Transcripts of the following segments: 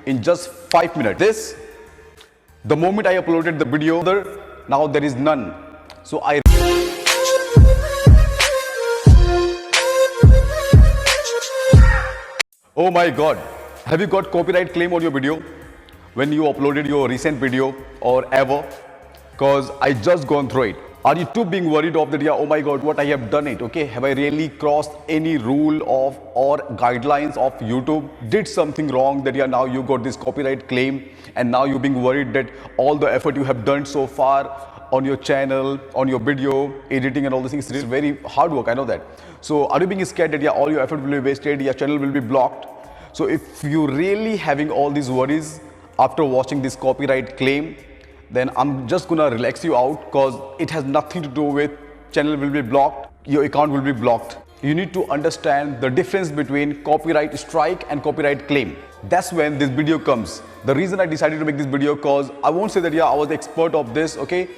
in just 5 minutes. This, the moment I uploaded the video, now there is none. So oh my God, have you got copyright claim on your video when you uploaded your recent video or ever? Because I just gone through it. Are you too being worried of that? Yeah, oh my God, what I have done it? Okay, have I really crossed any rule of or guidelines of YouTube? Did something wrong that yeah, now you got this copyright claim, and now you're being worried that all the effort you have done so far on your channel, on your video, editing and all these things, it is very hard work, I know that. So are you being scared that yeah, all your effort will be wasted, your channel will be blocked? So if you really having all these worries after watching this copyright claim, then I'm just gonna relax you out, because it has nothing to do with channel will be blocked, your account will be blocked. You need to understand the difference between copyright strike and copyright claim. That's when this video comes. The reason I decided to make this video, because I won't say that yeah, I was the expert of this, okay?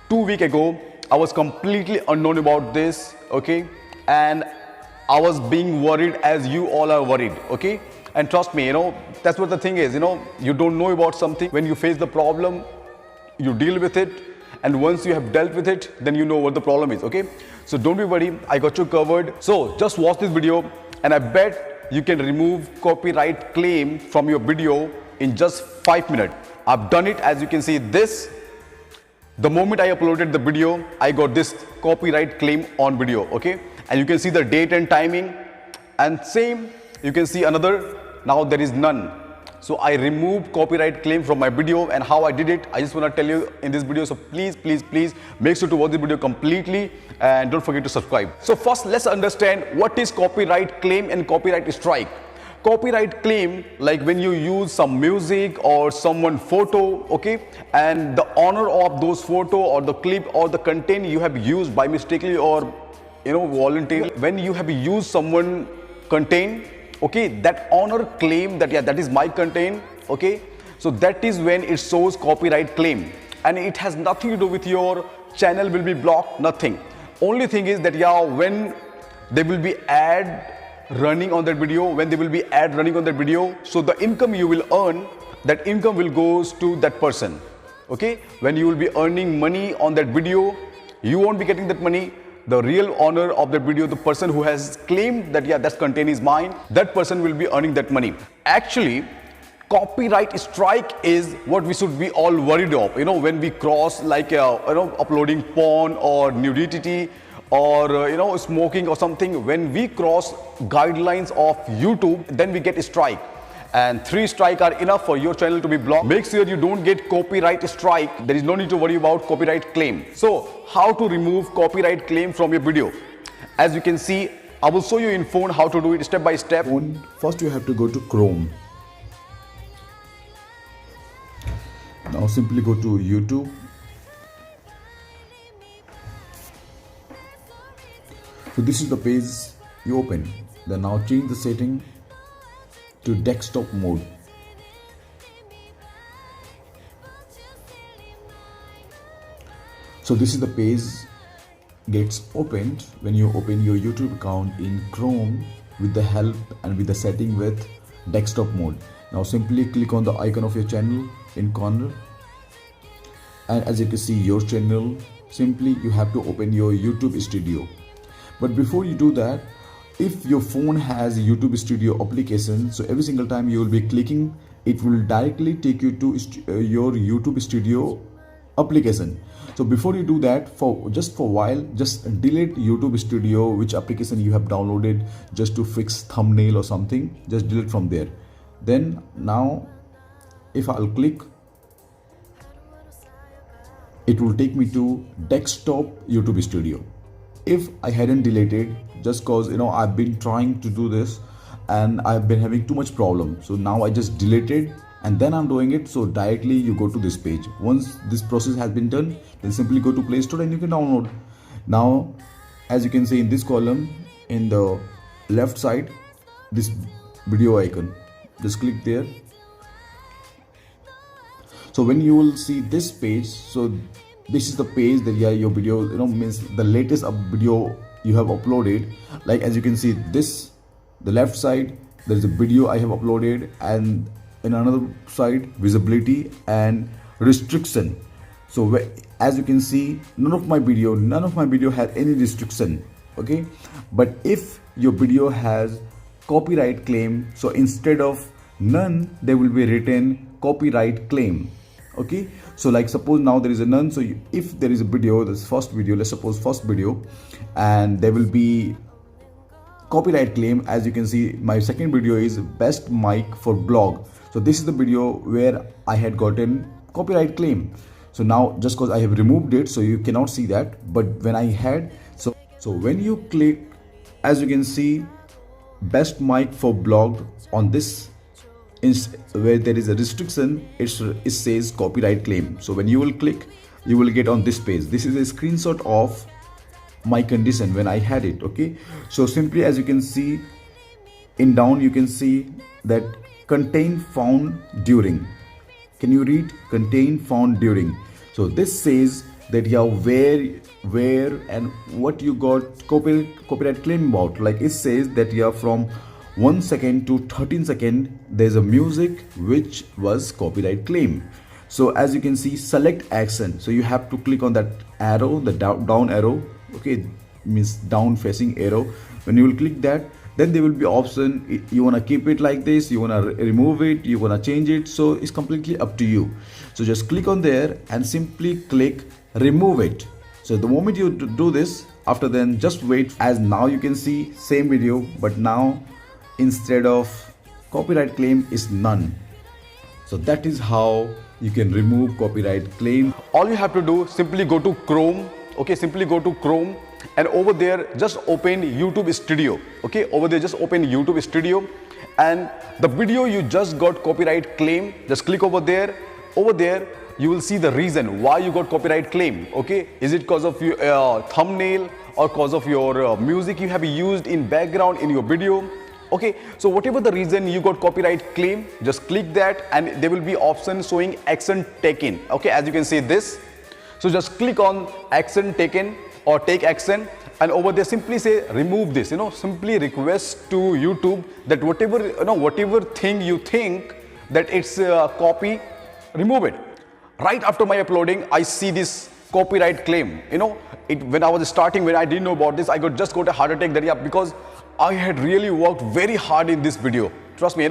2 weeks ago, I was completely unknown about this, okay? And I was being worried as you all are worried, okay? And trust me, that's what the thing is, you don't know about something. When you face the problem, you deal with it, and once you have dealt with it, then you know what the problem is, okay? So don't be worried, I got you covered. So just watch this video, and I bet you can remove copyright claim from your video in just 5 minutes. I've done it. As you can see, this, the moment I uploaded the video, I got this copyright claim on video, okay? And you can see the date and timing, and same, you can see another, now there is none. So I removed copyright claim from my video, and how I did it, I just want to tell you in this video. So please make sure to watch the video completely, and don't forget to subscribe. So first, let's understand what is copyright claim and copyright strike. Copyright claim, like when you use some music or someone photo, okay, and the owner of those photo or the clip or the content you have used by mistakenly or voluntarily, when you have used someone content, okay, that owner claim that yeah, that is my content, okay? So that is when it shows copyright claim, and it has nothing to do with your channel will be blocked, nothing. Only thing is that yeah, when there will be ad running on that video, so the income you will earn, that income will goes to that person, okay? When you will be earning money on that video, you won't be getting that money. The real owner of the video, the person who has claimed that yeah, that content is mine, that person will be earning that money. Actually, copyright strike is what we should be all worried of. When we cross like uploading porn or nudity or smoking or something, when we cross guidelines of YouTube, then we get a strike. And 3 strikes are enough for your channel to be blocked. Make sure you don't get copyright strike. There is no need to worry about copyright claim. So how to remove copyright claim from your video? As you can see, I will show you in phone how to do it step by step. First you have to go to Chrome. Now simply go to YouTube. So this is the page you open. Then now change the setting to desktop mode. So this is the page gets opened when you open your YouTube account in Chrome with the help and with the setting with desktop mode. Now simply click on the icon of your channel in corner, and as you can see your channel, simply you have to open your YouTube Studio. But before you do that, if your phone has a YouTube Studio application, so every single time you will be clicking, it will directly take you to your YouTube Studio application. So before you do that, for a while, just delete YouTube Studio, which application you have downloaded just to fix thumbnail or something, just delete from there. Then now if I'll click, it will take me to desktop YouTube Studio. If I hadn't deleted, just cause I've been trying to do this and I've been having too much problem, so now I just deleted and then I'm doing it. So directly you go to this page. Once this process has been done, then simply go to Play Store and you can download. Now as you can see in this column in the left side, this video icon, just click there. So when you will see this page, so this is the page that your video means the latest video you have uploaded. Like as you can see, this the left side, there is a video I have uploaded, and in another side, visibility and restriction. So as you can see, none of my video had any restriction. Okay, but if your video has copyright claim, so instead of none there will be written copyright claim. Okay, so like suppose now there is a none, so if there is a video, this first video, let's suppose first video, and there will be copyright claim. As you can see, my second video is best mic for blog, so this is the video where I had gotten copyright claim. So now just because I have removed it, so you cannot see that, but when I had, so when you click, as you can see, best mic for blog, on this where there is a restriction, it says copyright claim. So when you will click, you will get on this page. This is a screenshot of my condition when I had it. Okay, so simply, as you can see, in down you can see that contain found during. Can you read contain found during? So this says that yeah, where and what you got copyright claim about. Like it says that yeah, from 1 second to 13 seconds there's a music which was copyright claim. So as you can see, select action, so you have to click on that arrow, the down arrow. Okay, means down facing arrow. When you will click that, then there will be option, you want to keep it like this, you want to remove it, you want to change it. So it's completely up to you. So just click on there and simply click remove it. So the moment you do this, after then just wait, as now you can see same video, but now instead of copyright claim is none. So that is how you can remove copyright claim. All you have to do, simply go to Chrome. Okay, simply go to Chrome, and over there just open YouTube Studio. Okay, over there just open YouTube Studio, and the video you just got copyright claim, just click over there. Over there you will see the reason why you got copyright claim. Okay, is it because of your thumbnail or because of your music you have used in background in your video? Okay, so whatever the reason you got copyright claim, just click that and there will be option showing action taken. Okay, as you can see this. So just click on action taken or take action, and over there simply say remove this. Simply request to YouTube that whatever thing you think that it's copy, remove it. Right after my uploading, I see this copyright claim. When I was starting, when I didn't know about this, I just got a heart attack that, yeah, because I had really worked very hard in this video. Trust me,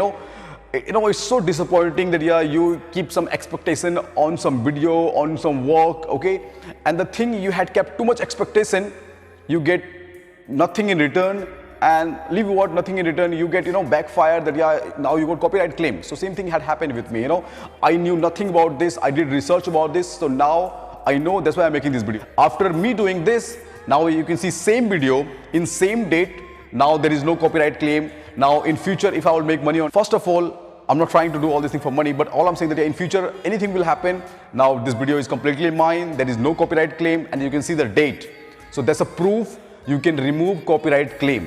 it's so disappointing that yeah, you keep some expectation on some video, on some work, okay, and the thing you had kept too much expectation, you get nothing in return, and leave what nothing in return, you get backfire that yeah, now you got copyright claim. So same thing had happened with me. I knew nothing about this, I did research about this, so now I know, that's why I'm making this video. After me doing this, now you can see same video in same date. Now there is no copyright claim. Now in future, if I will make money on, first of all, I'm not trying to do all this thing for money, but all I'm saying that in future anything will happen. Now this video is completely mine, there is no copyright claim, and you can see the date. So that's a proof you can remove copyright claim.